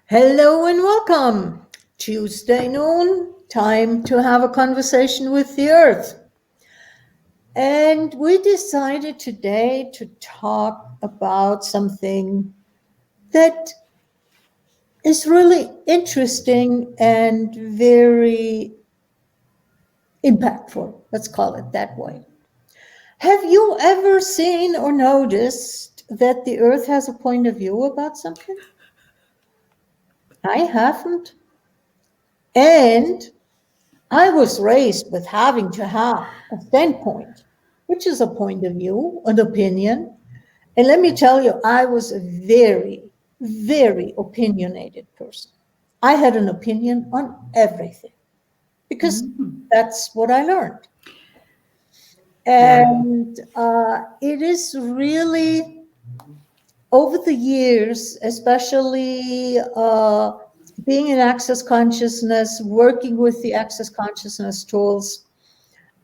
Hello and welcome. Tuesday noon, time to have a conversation with the earth. And we decided today to talk about something that is really interesting and very impactful. Let's call it that way. Have you ever seen or noticed that the earth has a point of view about something? I haven't. And I was raised with having to have a standpoint, which is a point of view, an opinion. And let me tell you, I was a very, very opinionated person. I had an opinion on everything because that's what I learned. And it is really over the years, especially being in access consciousness, working with the access consciousness tools,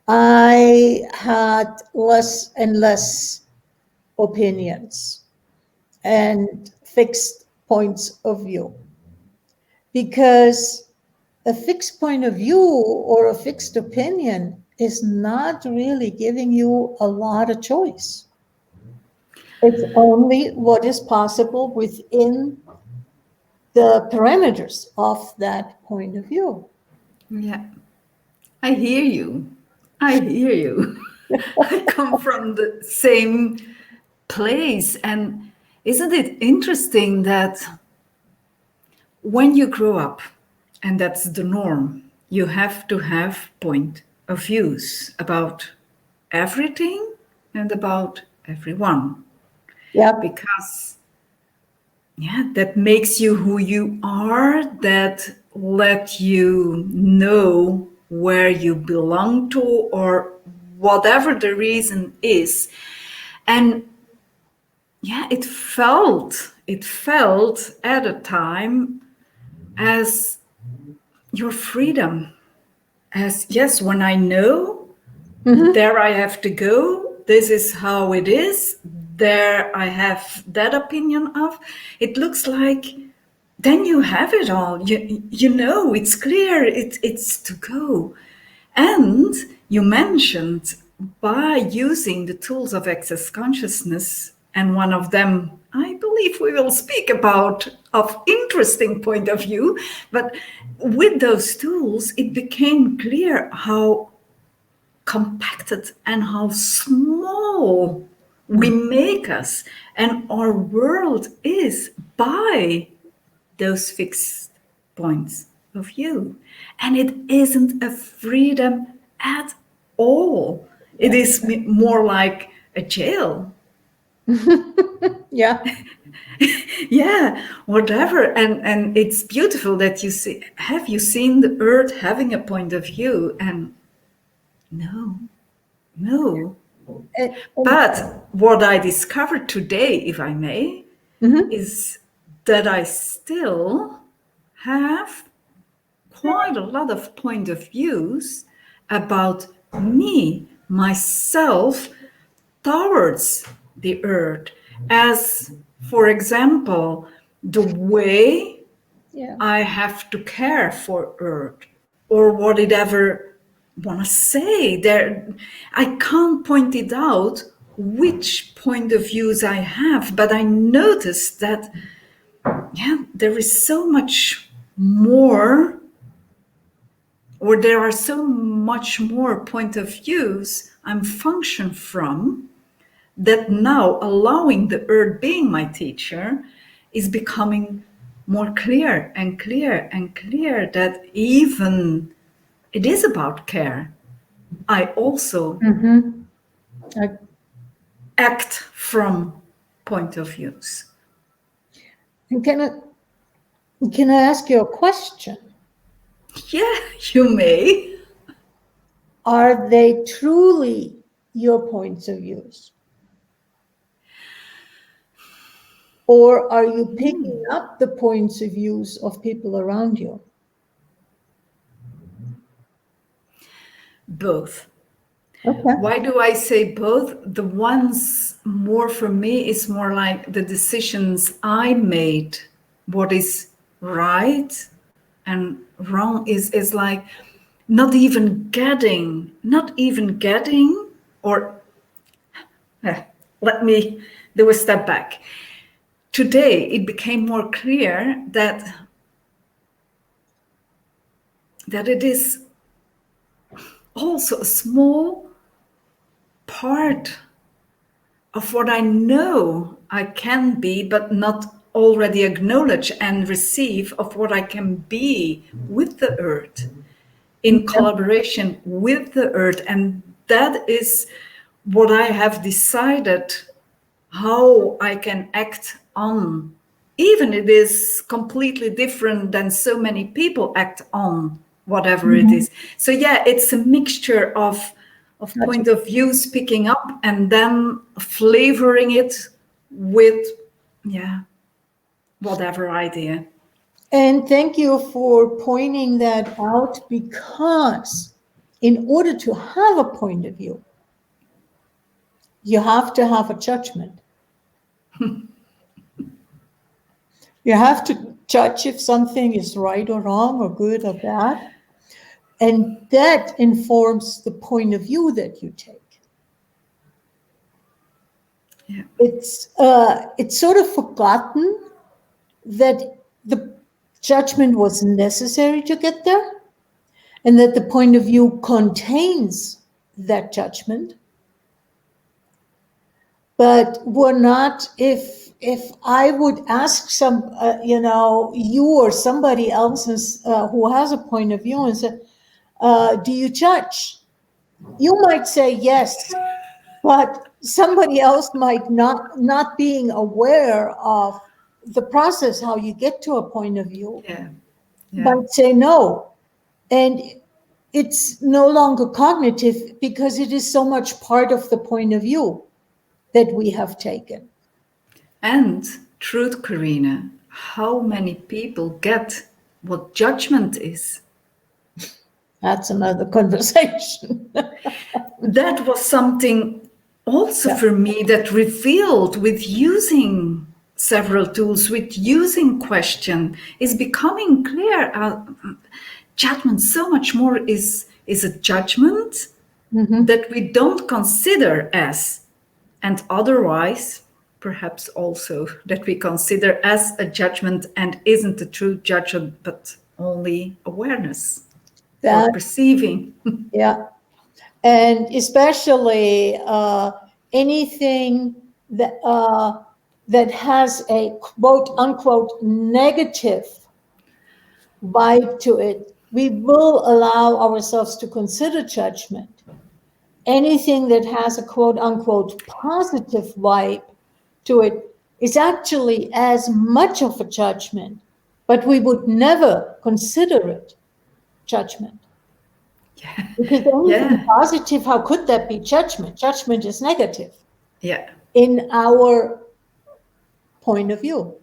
I had less and less opinions and fixed points of view. Because a fixed point of view or a fixed opinion is not really giving you a lot of choice. It's only what is possible within the parameters of that point of view. Yeah, I hear you. I hear you. I come from the same place. And isn't it interesting that when you grow up, and that's the norm, you have to have point of views about everything and about everyone. Yeah. Because that makes you who you are, that let you know where you belong to or whatever the reason is. And it felt at a time as your freedom, as yes, when I know, there I have to go, this is how it is, there I have that opinion of, it looks like then you have it all. You know, it's clear, it's to go. And you mentioned by using the tools of access consciousness, and one of them, I believe we will speak about, of interesting point of view, but with those tools, it became clear how compacted and how small we make us and our world is by those fixed points of view. And it isn't a freedom at all. It is more like a jail. Yeah. Yeah, whatever. And it's beautiful that you see, have you seen the earth having a point of view? And no. But what I discovered today, if I may, is that I still have quite a lot of point of views about me, myself, towards the earth. As, for example, the way I have to care for earth, or what it ever want to say. There, I can't point it out which point of views I have, but I noticed that there is so much more, or there are so much more point of views I'm function from, that now allowing the earth being my teacher is becoming more clear and clear and clear, that even it is about care. I also act from point of views. And can I ask you a question? Yeah, you may. Are they truly your points of views? Or are you picking up the points of views of people around you? Both. Okay. Why do I say both? The ones more for me is more like the decisions I made, what is right and wrong is like not even getting, or let me do a step back. Today it became more clear that it is also a small part of what I know I can be, but not already acknowledge and receive, of what I can be with the earth, in collaboration with the earth. And that is what I have decided how I can act on, even it is completely different than so many people act on whatever it Mhm. is. So yeah, it's a mixture of Gotcha. point of views picking up and then flavoring it with, yeah, whatever idea. And thank you for pointing that out, because in order to have a point of view, you have to have a judgment. You have to judge if something is right or wrong or good or bad. And that informs the point of view that you take. Yeah. It's sort of forgotten that the judgment was necessary to get there, and that the point of view contains that judgment. But we're not, if I would ask some, you or somebody else who has a point of view and say, do you judge? You might say yes, but somebody else might not being aware of the process, how you get to a point of view, Yeah. Yeah. might say no. And it's no longer cognitive because it is so much part of the point of view that we have taken. And truth, Corinna, how many people get what judgment is? That's another conversation. That was something also Yeah. for me that revealed with using several tools, with using question, is becoming clear. Judgment so much more is a judgment Mm-hmm. that we don't consider as, and otherwise perhaps also that we consider as a judgment and isn't a true judgment but only awareness or That, perceiving. yeah. And especially anything that has a quote unquote negative vibe to it, we will allow ourselves to consider judgment. Anything that has a quote unquote positive vibe to it is actually as much of a judgment, but we would never consider it judgment. Yeah. Because anything Yeah. positive, how could that be judgment? Judgment is negative Yeah. in our point of view.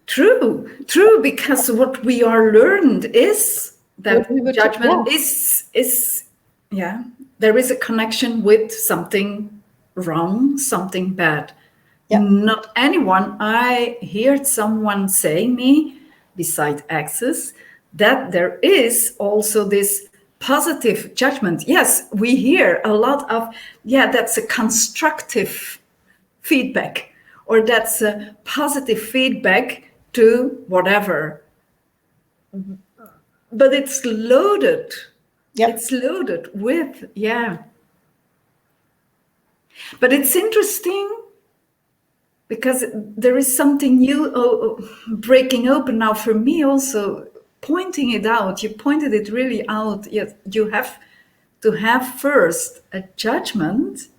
True, because what we are learned is What that we were yeah, judgment is yeah, there is a connection with something wrong, something bad. yeah. Not anyone. I heard someone say me, beside access, that there is also this positive judgment. Yes, we hear a lot of, yeah, that's a constructive feedback, or that's a positive feedback to whatever, but Yep. it's loaded with, yeah, but it's interesting because there is something new, breaking open now for me also, pointing it out. You pointed it really out. You have to have first a judgment,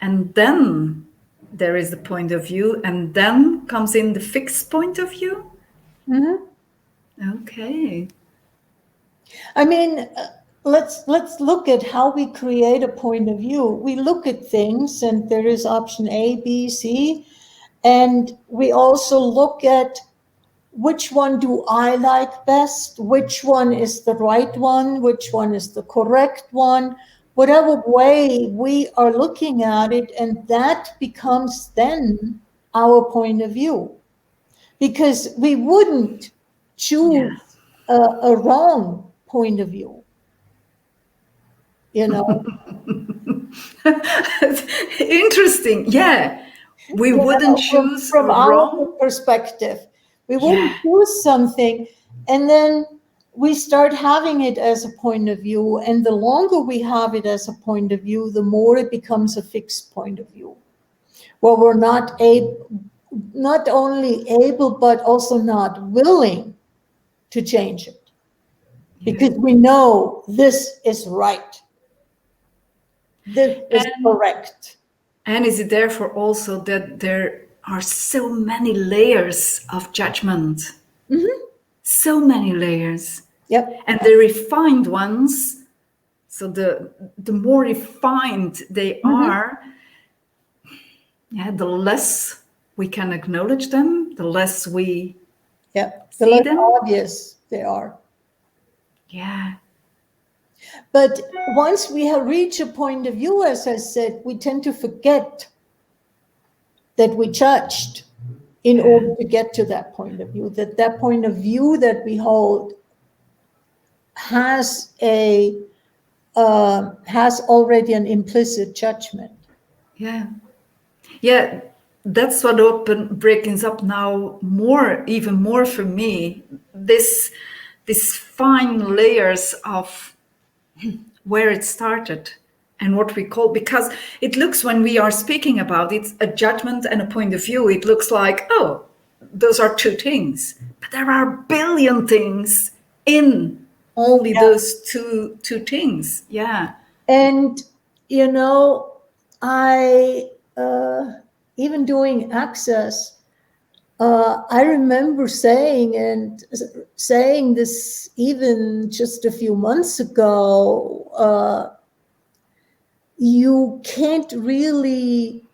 and then there is the point of view, and then comes in the fixed point of view. Mm-hmm. Okay. I mean, let's look at how we create a point of view. We look at things, and there is option A, B, C, and we also look at which one do I like best, which one is the right one, which one is the correct one, whatever way we are looking at it, and that becomes then our point of view. because we wouldn't choose a wrong point of view, you know. Interesting. Yeah. We wouldn't choose From our wrong. perspective, we wouldn't Yeah. choose something, and then we start having it as a point of view, and the longer we have it as a point of view, the more it becomes a fixed point of view, where we're not only able but also not willing to change it, Yeah. because we know this is right, this is And correct. and is it therefore also that there are so many layers of judgment? So many layers. Yep. And the refined ones, so the more refined they are, yeah, the less we can acknowledge them, the less we Yep, the see less them. obvious they are. Yeah. But once we have reached a point of view, as I said, we tend to forget that we judged in order to get to that point of view, that point of view that we hold has has already an implicit judgment. Yeah. Yeah. That's what breakings up now more, even more for me. This fine layers of where it started and what we call, because it looks, when we are speaking about it, a judgment and a point of view, it looks like, oh, those are two things, but there are a billion things in only Yeah. those two things. Yeah. And you know, I even doing access, I remember saying this even just a few months ago. You can't really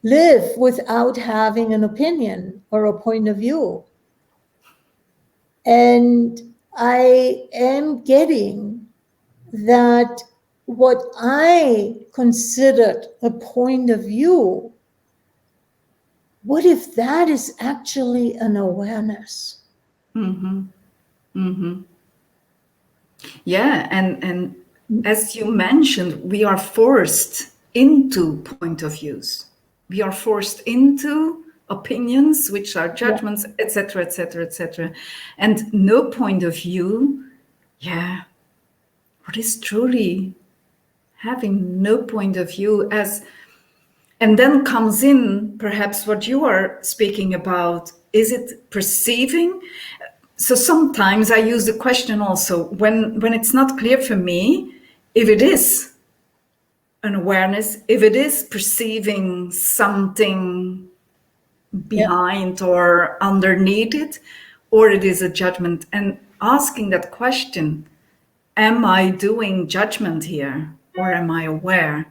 live without having an opinion or a point of view. And I am getting that what I considered a point of view, what if that is actually an awareness? Yeah. And as you mentioned, we are forced into point of views. We are forced into opinions, which are judgments, etc., etc., etc. And no point of view, yeah, what is truly having no point of view as, and then comes in perhaps what you are speaking about. Is it perceiving? So sometimes I use the question also when it's not clear for me if it is an awareness, if it is perceiving something Yeah. behind or underneath it, or it is a judgment, and asking that question, am I doing judgment here or am I aware?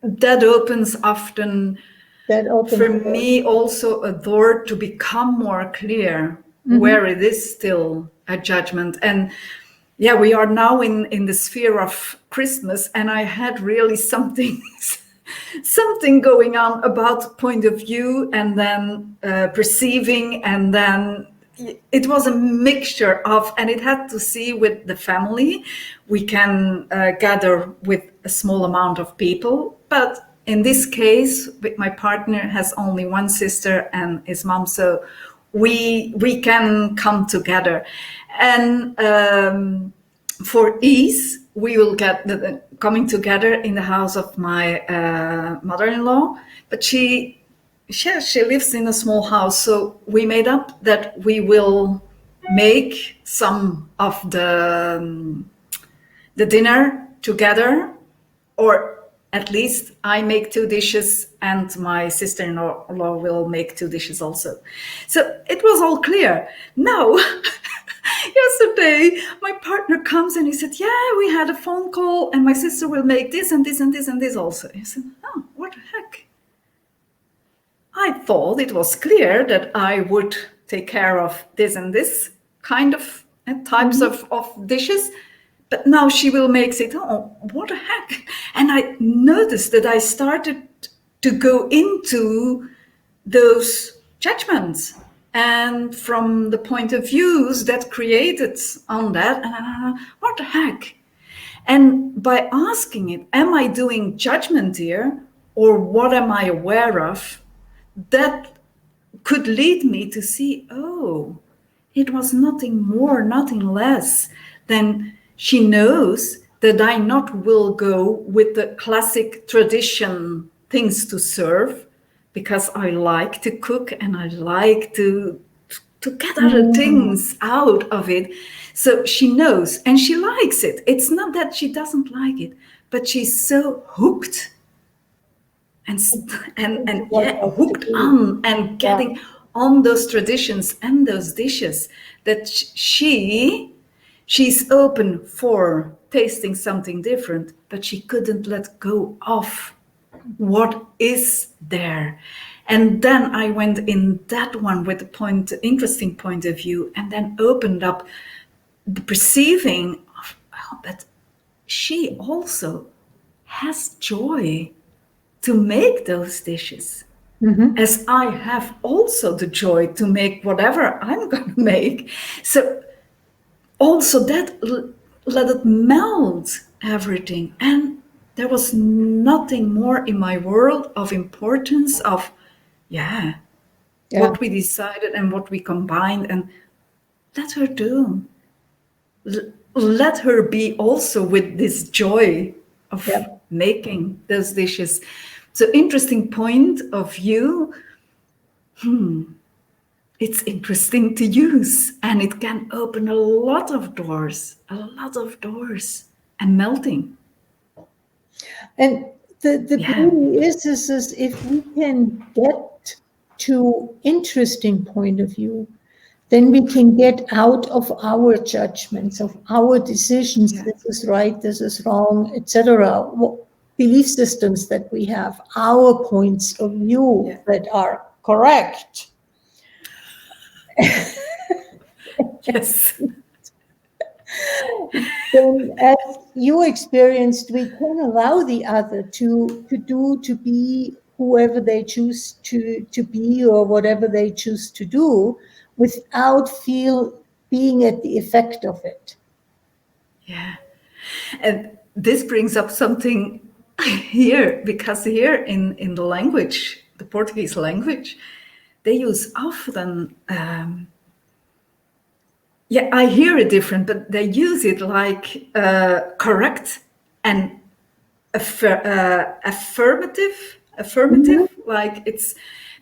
That opens often That opens for me also a door to become more clear where it is still a judgment. And yeah, we are now in the sphere of Christmas, and I had really something something going on about point of view and then perceiving, and then it was a mixture of, and it had to see with the family. We can gather with a small amount of people, but in this case, with my partner has only one sister and his mom, so we can come together. And for ease, we will get the coming together in the house of my mother-in-law, but she lives in a small house, so we made up that we will make some of the dinner together, or at least I make 2 dishes and my sister-in-law will make 2 dishes also. So it was all clear. Now, yesterday, my partner comes and he said, yeah, we had a phone call and my sister will make this and this and this and this also. I said, oh, what the heck? I thought it was clear that I would take care of this and this kind of types of dishes. But now she will make it. Oh, what the heck? And I noticed that I started to go into those judgments, and from the point of views that created on that, what the heck? And by asking it, am I doing judgment here, or what am I aware of? That could lead me to see, oh, it was nothing more, nothing less than she knows that I not will go with the classic tradition things to serve, because I like to cook and I like to get other things out of it. So she knows and she likes it. It's not that she doesn't like it, but she's so hooked and hooked on and getting on those traditions and those dishes that she's open for tasting something different, but she couldn't let go of what is there. And then I went in that one with a interesting point of view, and then opened up the perceiving of, oh, but she also has joy to make those dishes. As I have also the joy to make whatever I'm going to make. So also that let it melt everything. And there was nothing more in my world of importance of, what we decided and what we combined, and let her do. Let her be also with this joy of making those dishes. So interesting point of view. It's interesting to use, and it can open a lot of doors, and melting. And the beauty is if we can get to interesting point of view, then we can get out of our judgments, of our decisions. This is right, this is wrong, etc. Belief systems that we have, our points of view that are correct. Yes. Then, as you experienced, we can allow the other to be whoever they choose to be, or whatever they choose to do, without being at the effect of it. Yeah. And this brings up something here, because here in the language, the Portuguese language, they use often, I hear it different, but they use it like correct and affirmative, like it's,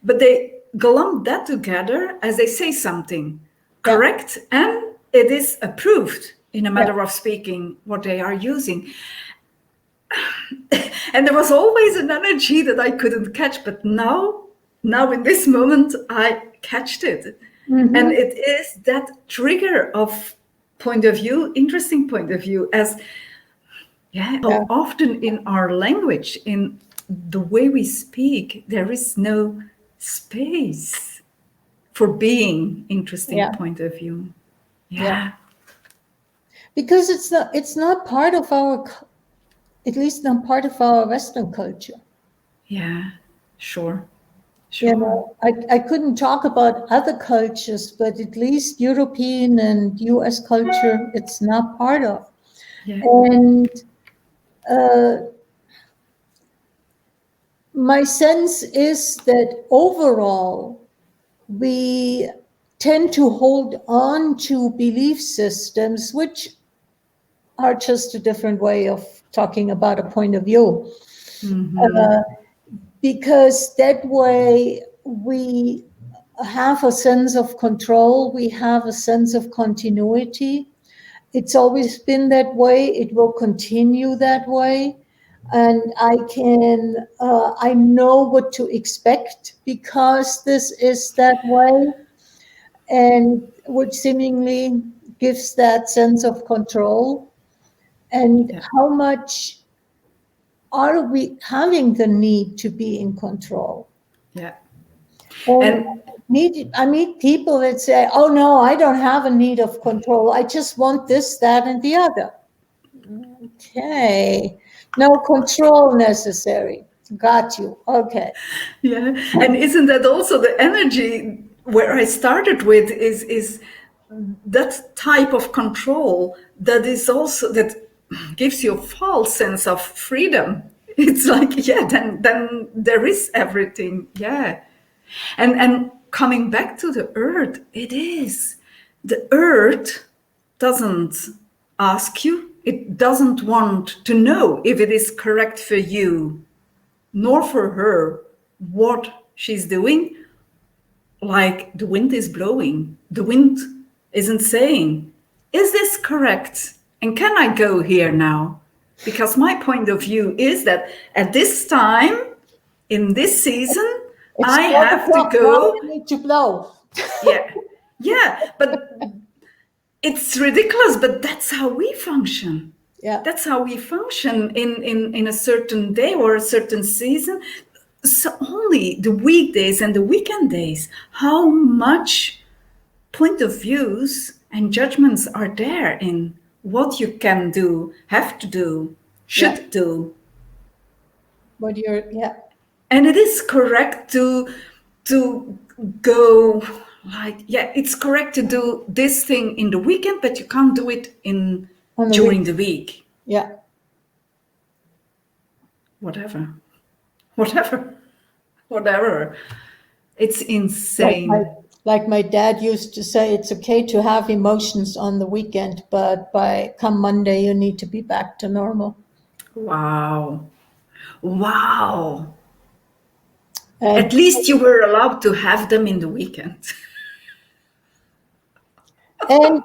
but they glom that together as they say something correct, and it is approved in a matter of speaking what they are using. And there was always an energy that I couldn't catch, but now in this moment I catched it. And it is that trigger of point of view, interesting point of view, as how often in our language, in the way we speak, there is no space for being interesting point of view. Because it's not part of our, at least not part of our Western culture. Sure. You know, I couldn't talk about other cultures, but at least European and US culture, it's not part of. And my sense is that overall, we tend to hold on to belief systems, which are just a different way of talking about a point of view. Because that way we have a sense of control, we have a sense of continuity. It's always been that way, it will continue that way. And I know what to expect because this is that way, and which seemingly gives that sense of control. And how much are we having the need to be in control? And I meet people that say, oh no, I don't have a need of control. I just want this, that, and the other. Okay, no control necessary. Got you. Okay. Yeah. And isn't that also the energy where I started with is that type of control that is also that gives you a false sense of freedom. It's like, yeah, then there is everything. Yeah. And coming back to the earth, it is. The earth doesn't ask you, it doesn't want to know if it is correct for you, nor for her what she's doing. Like the wind is blowing, the wind isn't saying, is this correct? And can I go here now? Because my point of view is that at this time, in this season, It's I 12 have to o'clock. Now go. you need to blow. Yeah, yeah, but it's ridiculous, but that's how we function. Yeah. That's how we function in a certain day or a certain season. So only the weekdays and the weekend days, how much point of views and judgments are there in what you can do, have to do, Yeah. should do. But yeah. And it is correct to go like, yeah, it's correct to do this thing in the weekend, but you can't do it in On the during week. the week. Yeah. Whatever. Whatever. Whatever. It's Like my, insane. like my dad used to say, it's okay to have emotions on the weekend, but by come Monday, you need to be back to normal. Wow. Wow. And At least you were allowed to have them in the weekend. and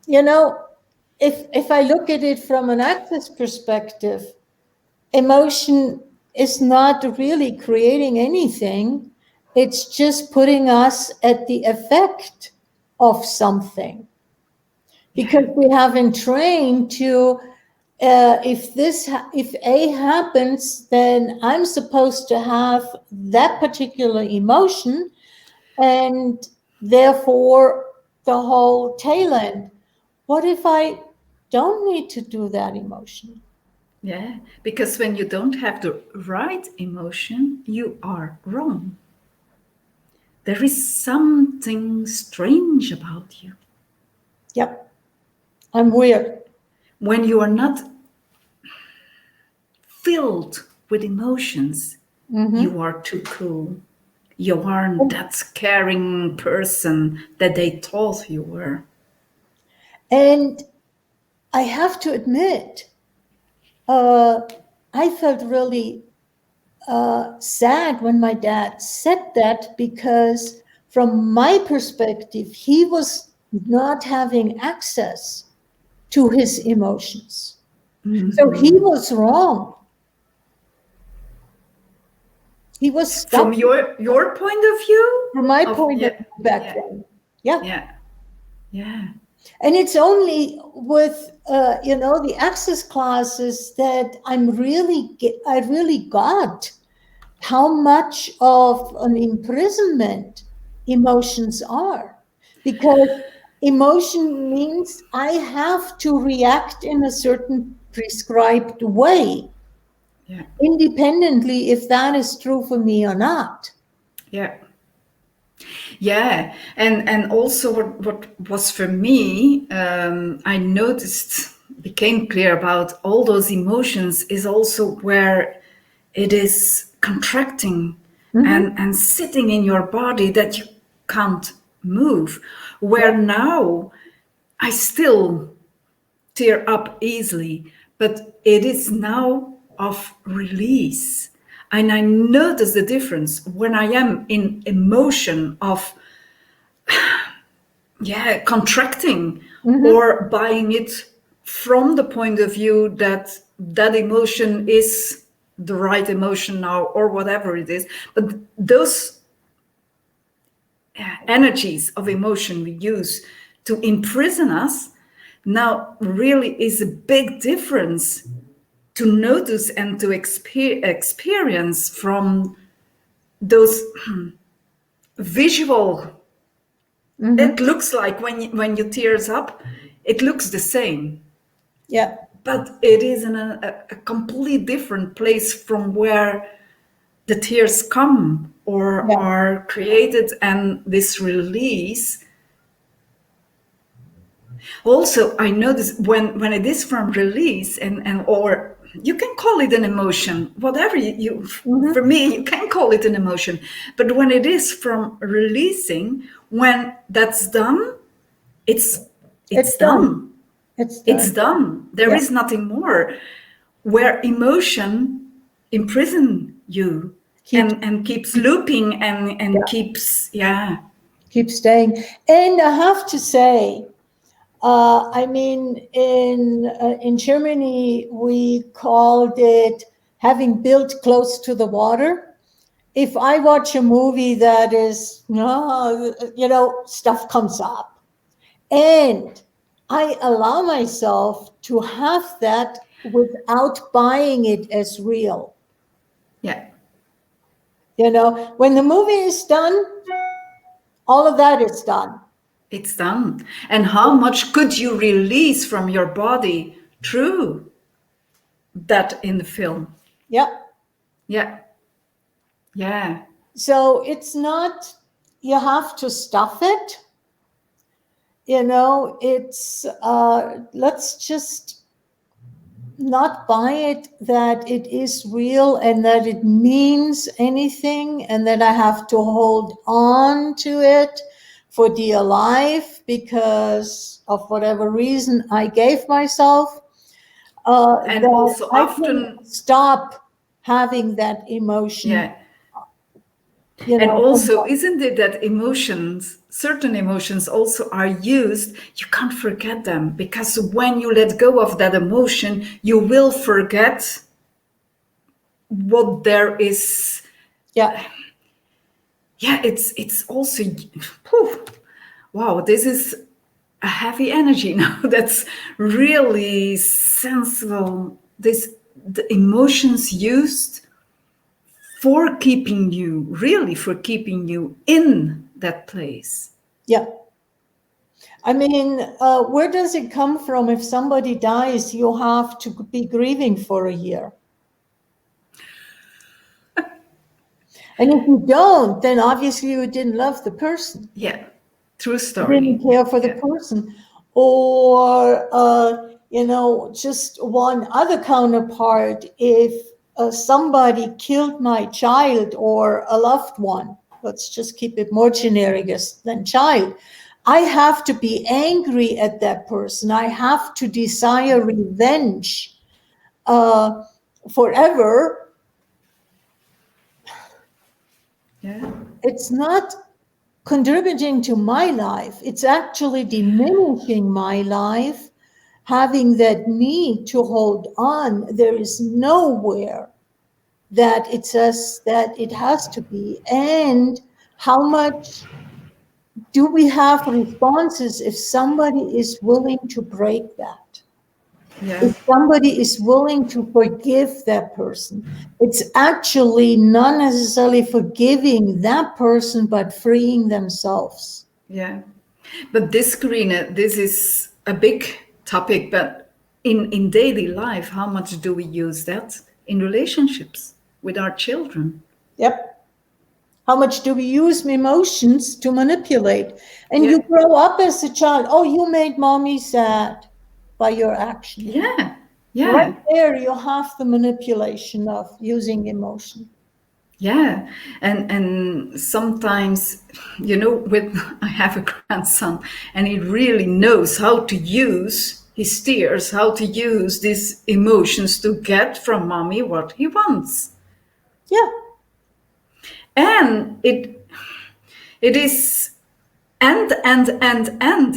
you know, if I look at it from an access perspective, emotion is not really creating anything. It's just putting us at the effect of something. Because we haven't trained to, if A happens, then I'm supposed to have that particular emotion, and therefore the whole tail end. What if I don't need to do that emotion? Yeah, because when you don't have the right emotion, you are wrong. There is something strange about you. Yep, I'm weird. When you are not filled with emotions, you are too cool. You aren't that caring person that they thought you were. And I have to admit, I felt really sad when my dad said that, because from my perspective, he was not having access to his emotions. So he was wrong. He was stuck From your point of view? from my Of point of yeah, view back yeah, then. Yeah. yeah, yeah. And it's only with the access classes that I really got how much of an imprisonment emotions are. Because emotion means I have to react in a certain prescribed way, Yeah, independently if that is true for me or not. yeah, yeah. And also what was for me, I noticed became clear about all those emotions is also where it is contracting and sitting in your body that you can't move. Where now I still tear up easily, but it is now of release. And I notice the difference when I am in emotion of, yeah, contracting or buying it from the point of view that that emotion is the right emotion now or whatever it is. But those energies of emotion we use to imprison us now really is a big difference to notice and to experience from those visual. It looks like when you tears up, it looks the same, Yeah. but it is in a complete different place from where the tears come or Yeah. are created, and this release. Also, I notice when it is from release, and or you can call it an emotion, whatever you for me, you can call it an emotion. But when it is from releasing, when that's done, it's It's it's done. done. It's It's done. done. There Yeah. is nothing more. Where emotion imprison you Keep and keeps looping and yeah, keeps, yeah. keep staying. And I have to say, I mean, in Germany, we called it having built close to the water. If I watch a movie that is, stuff comes up, and I allow myself to have that without buying it as real. Yeah, When the movie is done, all of that is done. it's done. And how much could you release from your body through that in the film? Yep. Yeah, yeah, So it's not, you have to stuff it. It's, let's just not buy it that it is real and that it means anything and that I have to hold on to it for dear life because of whatever reason I gave myself, and that also I can often, stop having that emotion, yeah. And from also, what- isn't it that emotions, certain emotions also are used, you can't forget them, because when you let go of that emotion, you will forget what there is. yeah, Yeah, it's also, whew, wow, this is a heavy energy now. That's really sensible. This, the emotions used for keeping you, really for keeping you in that place. yeah. I mean, where does it come from? If somebody dies, you have to be grieving for a year. And if you don't, then obviously you didn't love the person. Yeah, true You story. didn't care for the Yeah, person. Or, just one other counterpart, if somebody killed my child or a loved one, let's just keep it more generic than child, I have to be angry at that person. I have to desire revenge uh, forever. yeah, It's not contributing to my life. It's actually diminishing my life, having that need to hold on. There is nowhere that it says that it has to be. And how much do we have responses if somebody is willing to break that? yeah, If somebody is willing to forgive that person, it's actually not necessarily forgiving that person, but freeing themselves. yeah. But this, Corinna, this is a big topic, but in daily life, how much do we use that in relationships with our children? Yep. How much do we use emotions to manipulate? And Yeah, you grow up as a child. Oh, you made mommy sad by your action. yeah, Right yeah, there, you have the manipulation of using emotion. yeah. And sometimes, with I have a grandson, and he really knows how to use his tears, how to use these emotions to get from mommy what he wants. Yeah. And it is, and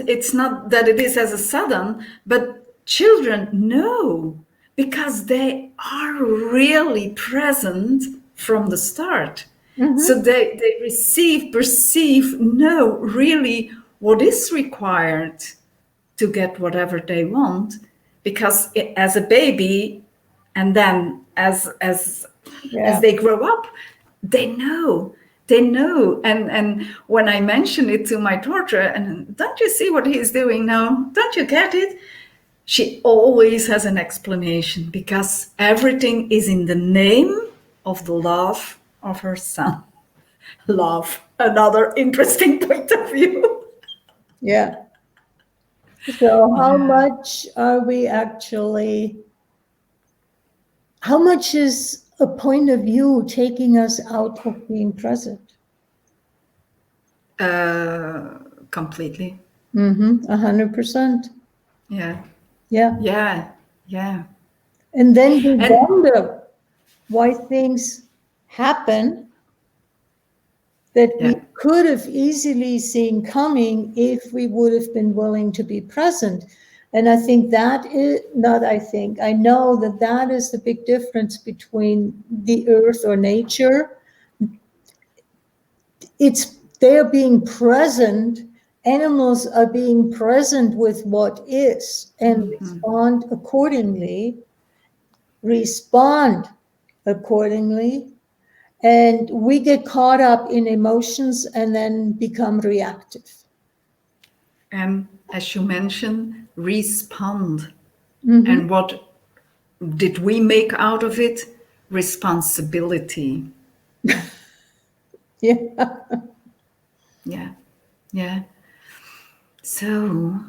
it's not that it is as a sudden, but children know, because they are really present from the start. Mm-hmm. So they receive, perceive, know really what is required to get whatever they want, because as a baby, and then as Yeah. they grow up, they know, and when I mention it to my daughter, and don't you see what he's doing now, don't you get it, she always has an explanation, because everything is in the name of the love of her son. Love, another interesting point of view. Yeah. So how Yeah. much are we actually, how much is a point of view taking us out of being present? Completely. 100%. Yeah. Yeah. Yeah. Yeah. And then we And wonder why things happen that we yeah. could have easily seen coming if we would have been willing to be present. And I think that is not, I know that that is the big difference between the earth or nature. It's they're being present. Animals are being present with what is and respond accordingly. And we get caught up in emotions and then become reactive. And as you mentioned, respond. And what did we make out of it? Responsibility. Yeah. Yeah. Yeah. So,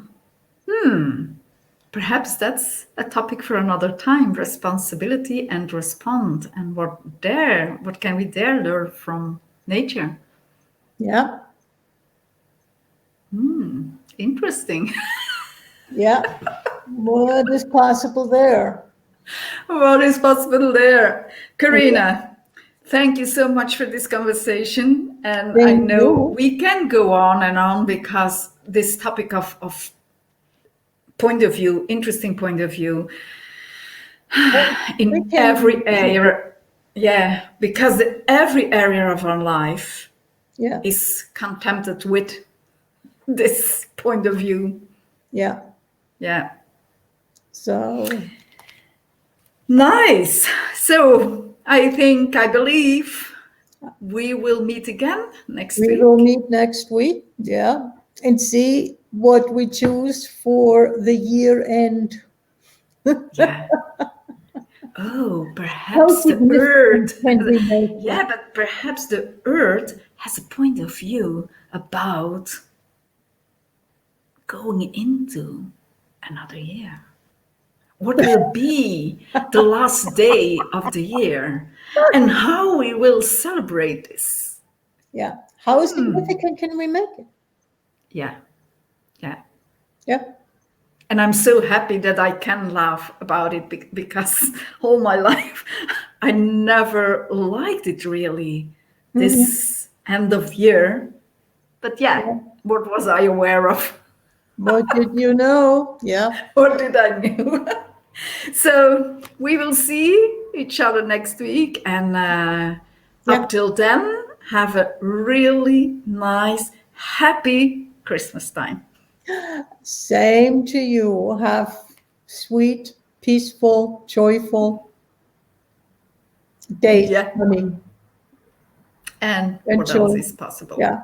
perhaps that's a topic for another time, responsibility and respond. And what can we dare learn from nature? Yeah. Interesting. Yeah. What is possible there? What is possible there? Corinna, thank you so much for this conversation. And I Thank know you. we can go on and on because this topic of point of view, interesting point of view, We in can. every area. Yeah, because every area of our life Yeah. is contented with this point of view. Yeah. Yeah. So Nice. So I believe we will meet again next we will week. meet next week. Yeah. And see what we choose for the year end. Yeah. Oh, How perhaps the significant Earth. can we make Yeah, that? but perhaps the Earth has a point of view about going into another year. What will be the last day of the year and how we will celebrate this. Yeah. How significant can we make it? Yeah, yeah. Yeah. And I'm so happy that I can laugh about it because all my life I never liked it really, this end of year. But yeah, Yeah. what was I aware of? What did you know? Yeah. What did I know? So we will see each other next week. And Yeah. up till then, have a really nice, happy Christmas time. Same to you. Have sweet, peaceful, joyful days Yeah. coming. And what else Enjoy. is possible? Yeah.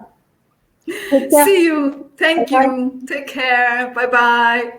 Take care. See you. Thank Bye-bye. you. Take care. Bye bye.